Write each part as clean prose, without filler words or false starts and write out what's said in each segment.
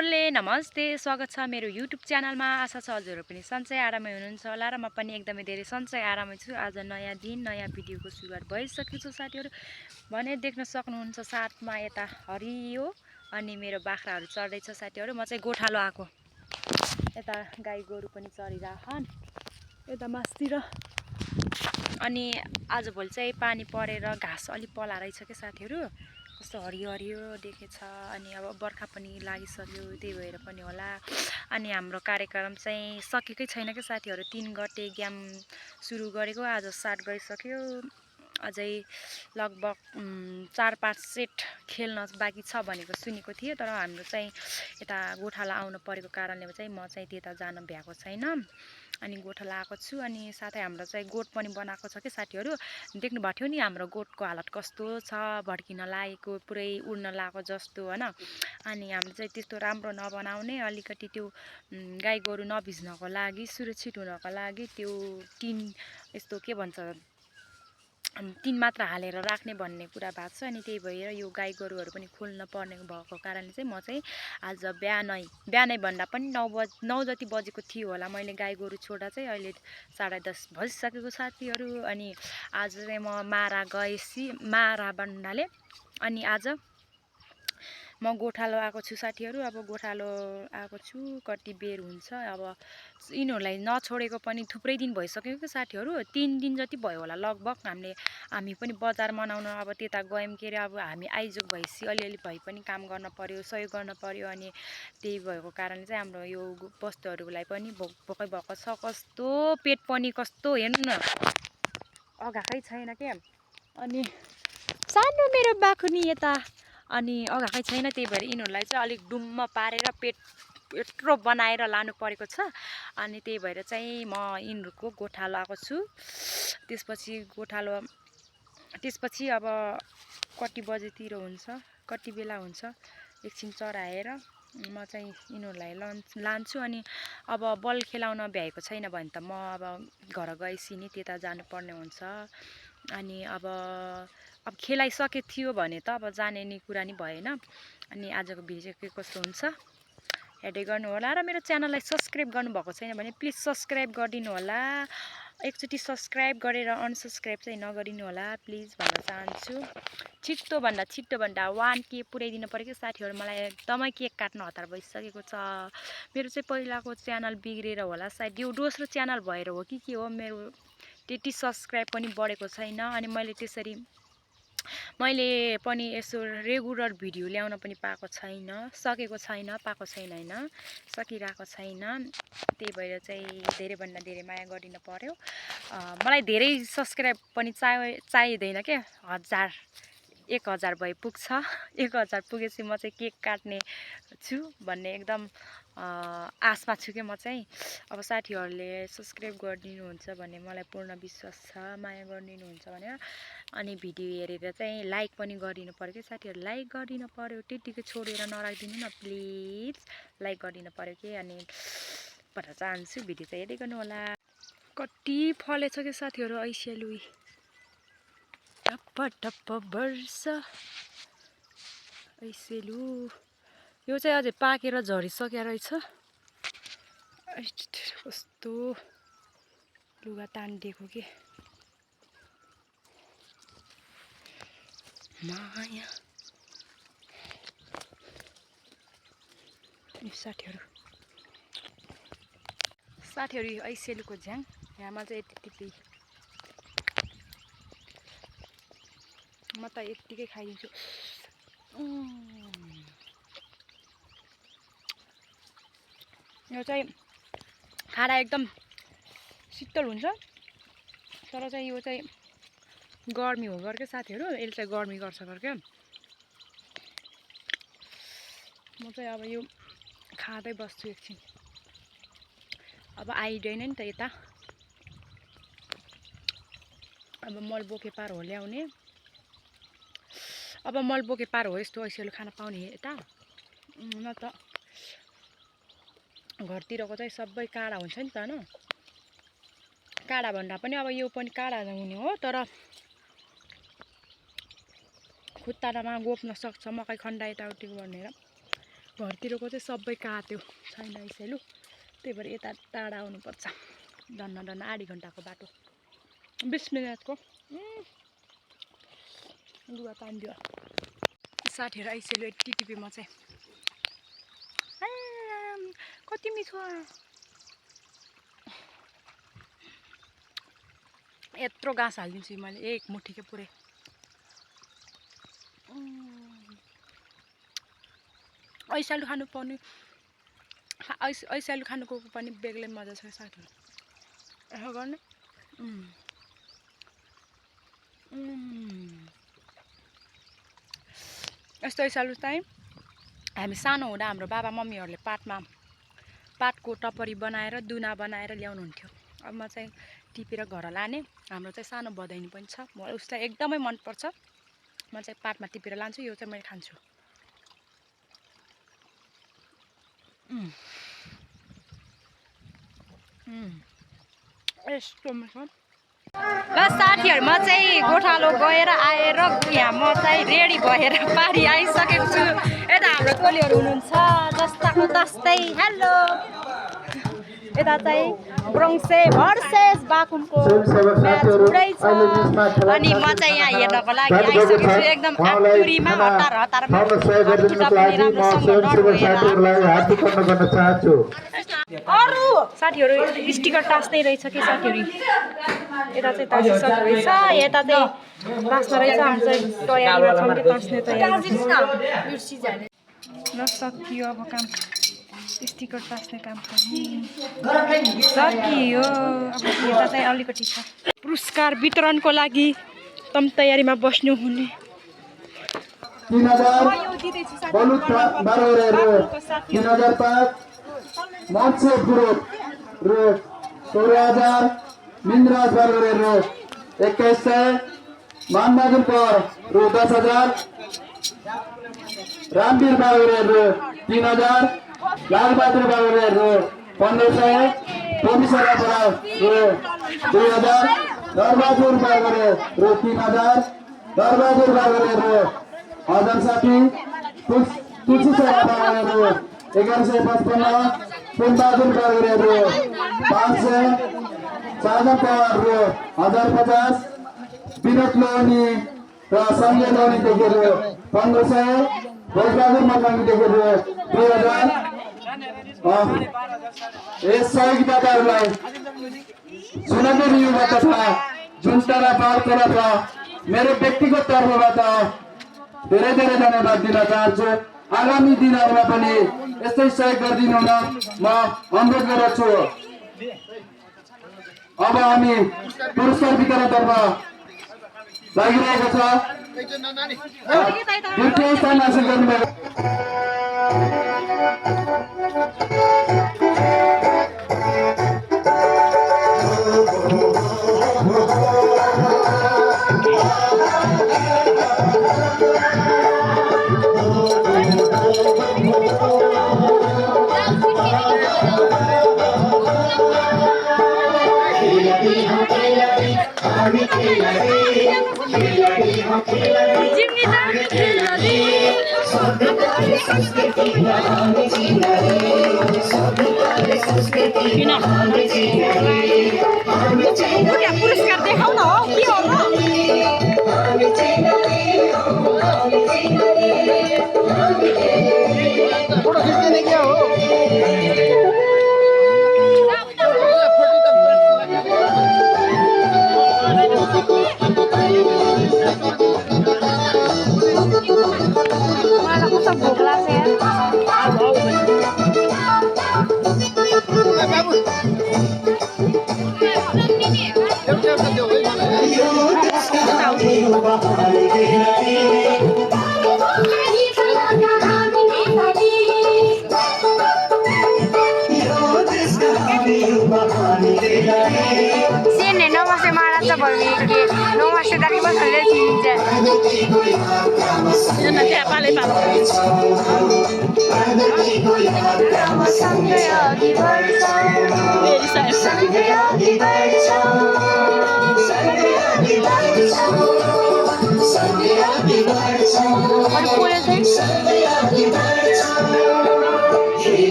नमस्ते, स्वागत छ मेरो युट्युब च्यानलमा। आशा छ हजुरहरू पनि सन्चै आरामै हुनुहुन्छ होला र म पनि एकदमै धेरै सन्चै आरामै छु। आज नयाँ दिन नयाँ भिडियोको सुरुवात भइसकेको छ साथीहरू। भने देख्न सक्नुहुन्छ साथमा यता हरियो अनि मेरो बाख्राहरू चढ्दैछ साथीहरू। म चाहिँ गोठालो आएको, यता गाई गोरु पनि चरिरहेछन् यता मासतिर। अनि आजभोलि चाहिँ पानी परेर घाँस अलि पला रहेछ के साथीहरू, कस्तो हरियो हरियो देखेछ। अनि अब बर्खा पनि लागिसक्यो, त्यही भएर पनि होला। अनि हाम्रो कार्यक्रम चाहिँ सकेकै छैन के साथीहरू। 3 गते गेम सुरु गरेको, आज स्टार्ट गरिसक्यो। अझै लगभग 4-5 सेट खेल्न बाँकी छ भनेको सुनेको थिएँ। तर हाम्रो चाहिँ यता गोठाला आउनु परेको कारणले चाहिँ म चाहिँ त्यता जान भ्याएको छैन। अनि गोठाला आएको छु। अनि साथै हाम्रो चाहिँ गोठ पनि बनाएको छ कि साथीहरू। देख्नुभएको थियो नि हाम्रो गोठको हालत कस्तो छ, भड्किन लागेको, पुरै उड्न लागेको जस्तो होइन। अनि हामीले चाहिँ त्यस्तो राम्रो नबनाउने, अलिकति त्यो गाई गोरु नभिज्नको लागि, सुरक्षित हुनको लागि त्यो टिन यस्तो के भन्छ टिन मात्र हालेर राख्ने भन्ने कुरा भएको छ। अनि त्यही भएर यो गाई गोरुहरू पनि खोल्न पर्ने भएको कारणले चाहिँ म चाहिँ आज बिहानै भन्दा पनि 9 जति बजेको थियो होला मैले गाई गोरु छोड्दा चाहिँ। अहिले 10:30 भइसकेको साथीहरू। अनि आज चाहिँ म मारा भन्नाले अनि आज म गोठालो आएको छु साथीहरू। अब गोठालो आएको छु, कति बेर हुन्छ अब यिनीहरूलाई नछोडेको पनि थुप्रै दिन भइसक्यो कि साथीहरू। 3 दिन जति भयो होला लगभग। हामी पनि बजार मनाउन अब त्यता गयौँ के अरे। अब हामी आइजोग भएपछि अलिअलि भए पनि काम गर्न पर्यो, सहयोग गर्न पर्यो। अनि त्यही भएको कारणले चाहिँ हाम्रो यो वस्तुहरूलाई पनि भोकै भएको छ। कस्तो पेट पनि कस्तो हेर्नु न, अघाएकै छैन क्या। अनि सानो मेरो बाखुनी यता अनि अघाएकै छैन। त्यही भएर यिनीहरूलाई चाहिँ अलिक डुम्म पारेर पेट यत्रो बनाएर लानु परेको छ। अनि त्यही भएर चाहिँ म यिनीहरूको गोठालो आएको छु। त्यसपछि अब कति बजेतिर हुन्छ, कति बेला हुन्छ, एकछिन चराएर म चाहिँ यिनीहरूलाई लान्छु। अनि अब बल खेलाउन भ्याएको छैन भने त म अब घर गएपछि नि त्यता जानुपर्ने हुन्छ। अनि अब खेलाइसकेको थियो भने त अब जाने नि कुरा नि भएन। अनि आजको भिडियो के कस्तो हुन्छ हेर्दै गर्नु होला। र मेरो च्यानललाई सब्सक्राइब गर्नुभएको छैन भने प्लिज सब्सक्राइब गरिदिनु होला। एकचोटि सब्सक्राइब गरेर अनसब्सक्राइब चाहिँ नगरिदिनु होला प्लिज भन्न चाहन्छु। छिट्टोभन्दा 1K पुर्याइदिनु पऱ्यो कि साथीहरू। मलाई एकदमै केक काट्न हतार भइसकेको छ। मेरो चाहिँ पहिलाको च्यानल बिग्रेर होला सायद, यो दोस्रो च्यानल भएर हो कि के हो, मेरो त्यति सब्सक्राइब पनि बढेको छैन। अनि मैले पनि यसो रेगुलर भिडियो ल्याउन पनि पाएको छैन, सकिरहेको छैन। त्यही भएर चाहिँ धेरैभन्दा धेरै माया गरिदिनु पर्यो। मलाई धेरै सब्सक्राइब पनि चाहिँदैन क्या। 1000 भए पुग्छ। 1000 पुगेपछि म चाहिँ केक काट्ने छु भन्ने एकदम आशमा छु क्या म चाहिँ। अब साथीहरूले सब्सक्राइब गरिदिनुहुन्छ भन्ने मलाई पूर्ण विश्वास छ, माया गरिदिनुहुन्छ भनेर। अनि भिडियो हेरेर चाहिँ लाइक पनि गरिदिनु पऱ्यो कि साथीहरू। लाइक गरिदिनु पऱ्यो, त्यतिकै छोडेर नराखिदिनु न प्लिज। लाइक गरिदिनु पऱ्यो कि। अनि भन्न चाहन्छु, भिडियो चाहिँ हेर्दै गर्नु होला। कति फलेछ कि साथीहरू ऐसेलुई, टप्प वर्ष ऐसेलु। यो चाहिँ अझै पाकेर झरिसक्यो रहेछ। कस्तो लुगा तानिदिएको के माया साथीहरू ऐसेलुको झ्याङ यहाँमा चाहिँ यति म त यत्तिकै खाइदिन्छु। यो चाहिँ खाँदा एकदम शीतल हुन्छ। तर चाहिँ यो चाहिँ गर्मी हो गर्के साथीहरू, यसले चाहिँ गर्मी गर्छ गर्के। म चाहिँ अब यो खाँदै बस्छु एकछिन। अब आइदैन नि त यता, अब मल बोके पार हो ल्याउने। अब मल बोके पार हो यस्तो ऐसेलु खान पाउने यता। न त घरतिरको चाहिँ सबै काँडा हुन्छ नि त होइन। काँडा भन्दा पनि अब यो पनि काँडा हुने हो, तर खुट्टामा गोप्न सक्छ मकै खन्दा यताउति भनेर। घरतिरको चाहिँ सबै काट्यो छैन यसैलु त्यही भएर यता टाढा आउनुपर्छ डन्न आधी घन्टाको बाटो 20 मिनटको लुगा तान्दियो साथीहरू आइसक्यो टिटिपीमा चाहिँ कति मिठो यत्रो घाँस हालिदिन्छु मैले एक मुठीकै पुरै ऐसालु खानु पाउने ऐसालु खानुको पनि बेग्लै मजा छ साथीहरू यसो गर्ने यस्तो ऐसालु चाहिँ हामी सानो हुँदा हाम्रो बाबा मम्मीहरूले पाटको टपरी बनाएर दुना बनाएर ल्याउनुहुन्थ्यो अब म चाहिँ टिपेर घर लाने हाम्रो चाहिँ सानो बधाइनी पनि छ मलाई उसलाई एकदमै मनपर्छ म चाहिँ पाटमा टिपेर लान्छु यो चाहिँ मैले खान्छु यस्तो मिठो ल साथीहरू म चाहिँ गोठालो गएर आएर यहाँ म चाहिँ रेडी भएर पारी आइसकेको छु यता हाम्रो टोलीहरू हुनुहुन्छ जस्ताको तस्तै हेलो यता चाहिँ ब्रोङ्से भर्सेस बाकुमको म्याच हुँदैछ अनि म चाहिँ यहाँ हेर्नको लागि आइसकेको छु एकदम आतुरीमा हतारमा खुट्टा पनि राम्रोसँग नरोएर अरू साथीहरू स्टिकर टास्दै रहेछ कि साथीहरू यता चाहिँ टाँसिसक्यो रहेछ यता चाहिँ टाँस्न रहेछ हामी चाहिँ तयारीमा छौँ कि टाँस्ने तयारी ल सकियो अब काम स्टिकर टाँस्ने काम सकियो अब यता चाहिँ अलिकति छ पुरस्कार वितरणको लागि तम तयारीमा बस्नु हुने 3005 मान्छे ग्रुप रु 16000 मिन्द्राज बर्गरे रु 2100 मानबहादुर कौर रु 10000 रामवीर बागरे रु 3000 लालबहादुर बागरे रु 1500 टोमिसरा बराव रु 2000 दरबहादुर बागरे रु 3000 दरबहादुर बागरे रु 1060 तुलसीसरा बागरे रु 1155 पुनबहादुर बागरे रु 500 साधन पवार रु 1050 विनोद लोनी र संजय लोनीदेखि रु 1500 भोजबहादुर मल्लाङदेखि रु 2000 यस सहयोगी दाताहरूलाई सुनन्दर युवा तथा जुन्टारा पार्कबाट मेरो व्यक्तिगत तर्फबाट धेरै धेरै धन्यवाद दिन चाहन्छु आगामी दिनहरुमा पनि यस्तै सहयोग गरिदिनु हुन म अनुरोध गर्दछु अब हामी पुरस्कार वितरणतर्फ लागिरहेको छ द्वितीय स्थान हासिल गर्नुभएको पुरस्कार देखाउ न हो के हो फोटो खिच्ने क्या हो Sini nomor semangat sebagai nomor sedang masalah cinta. Jangan tiap kali pak. Ada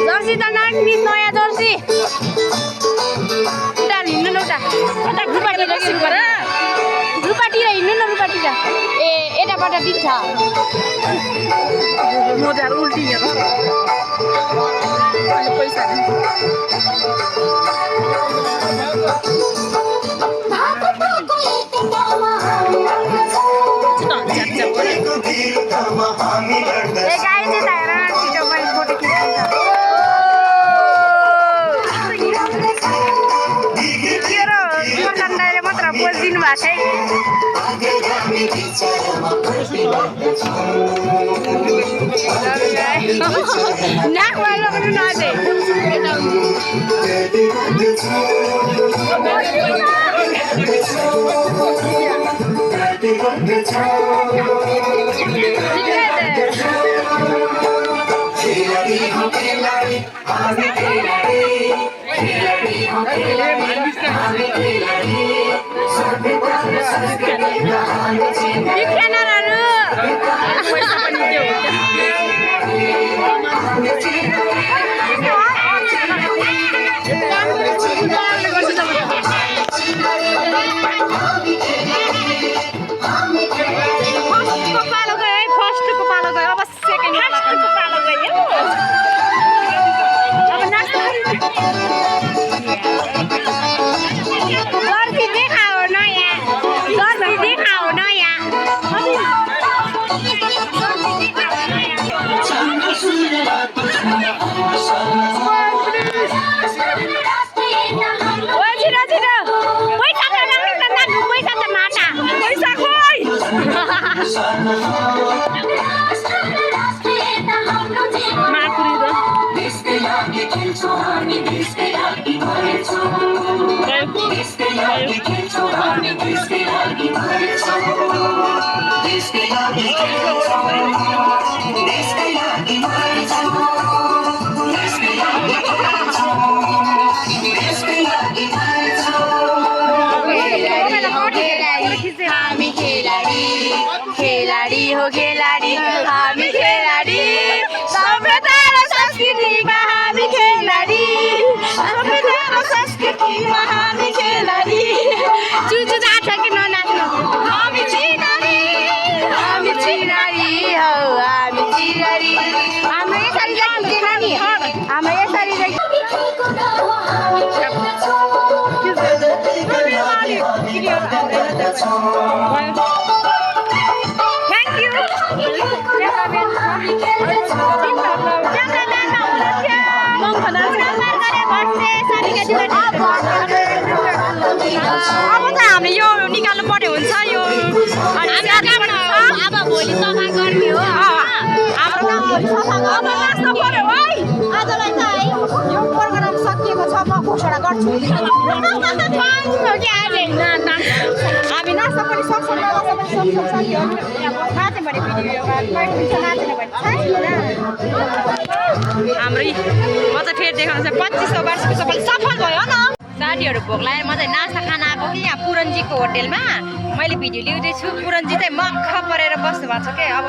Jersey त नाग्मिस नयाँ जर्सी उता हिँड्नु न उता रुपाटीतिर हिँड्नु न रुपाटीतिर ए यताबाट दिन्छ मोजाहरू उल्टी पैसा ए गाई चाहिँ हेर छिटो मैले फोटो खिच्दैछ दाइले मात्र बोलिदिनु भएको छ नाकमा लगाउनु नआजे हो खेलाडी हामी खेलाडी सभ्यता र संस्कृतिमा हामी खेलाडी सभ्यता र संस्कृतिमा हामी खेलाडी चुचु जान्छ कि ननाच्नु हामी चिनारी हौ हामी चिनारी हाम्रो यसरी जान्छ नि हाम्रो यसरी अब त हामीले यो निकाल्नु पर्ने हुन्छ यो अब भोलि सफा गर्ने हो हाम्रो अब नाच्नु पर्यो है आजलाई त है यो प्रोग्राम सकिएको छ म घोषणा गर्छु हामी नाच्न पनि सक्छौँ नाच्यो भने हाम्रै म चाहिँ फेरि देखाउनु चाहिँ 2500 वर्षको सबैले सफल भयो न साथीहरू भोक लागेर म चाहिँ नास्ता खान आएको कि यहाँ पुरनजीको होटेलमा मैले भिडियो ल्याउँदैछु पुरनजी चाहिँ मक्ख परेर बस्नु भएको छ क्या अब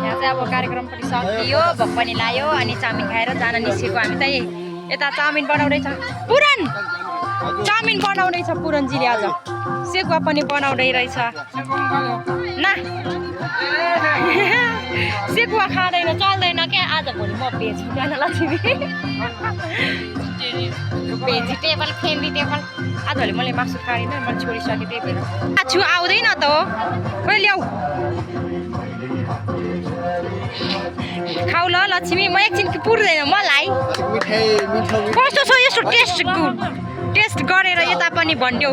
यहाँ चाहिँ अब कार्यक्रम पनि सकियो भोक पनि लाग्यो अनि चाउमिन खाएर जान निस्केको हामी चाहिँ यता चाउमिन बनाउँदैछ पुरन चाउमिन बनाउँदैछ पुरनजीले आज सेकुवा पनि बनाउँदै रहेछ ना सेकुवा खाँदैन चल्दैन क्या आज भोलि म भेज खान लक्ष्मी भेजिटेबल फेमिटेबल आजभोलि मैले मासु खाँदिनँ मैले छोडिसकेँ त्यही भएर छु आउँदैन त हो खोइ ल्याऊ खाऊ ल लक्ष्मी म एकछिन पुर्दैन मलाई कस्तो छ यस्तो टेस्ट गरेर यता पनि भन्थ्यौ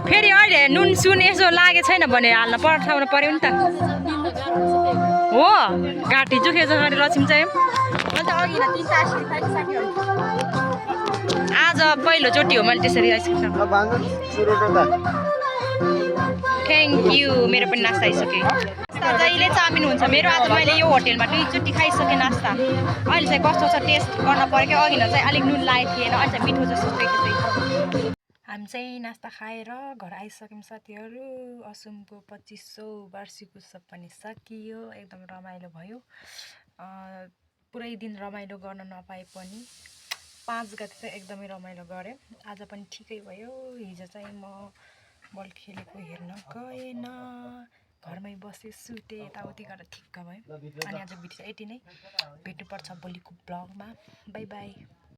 फेरि अहिले नुन सुन यसो लागेको छैन भने हाल्न पठाउनु पर्यो नि त हो घाँटी जुखेछ अरे लक्ष्मी चाहिँ अन्त अघि 3 साथीहरू पहिलोचोटि हो मैले त्यसरी आइसक्रिम थ्याङ्क यू मेरो पनि नास्ता आइसक्यो नास्ता जहिले चाउमिन हुन्छ मेरो आज मैले यो होटेलमा दुईचोटि खाइसकेँ नास्ता अहिले चाहिँ कस्तो छ टेस्ट गर्न पऱ्यो क्या अघि चाहिँ अलिक नुन लागेको थिएन अहिले चाहिँ मिठो जस्तो चाहिँ हामी चाहिँ नास्ता खाएर घर आइसक्यौँ साथीहरू असुमको 2500 वार्षिक उत्सव पनि सकियो एकदम रमाइलो भयो पुरै दिन रमाइलो गर्न नपाए पनि 5 गते चाहिँ एकदमै रमाइलो गरेँ आज पनि ठिकै भयो हिजो चाहिँ म बल खेलेको हेर्न गएन घरमै बसेँ सुतेँ यताउति गरेर ठिक्क भयो अनि आज भिडियो यति नै भेट्नुपर्छ भोलिको ब्लगमा बाई बाई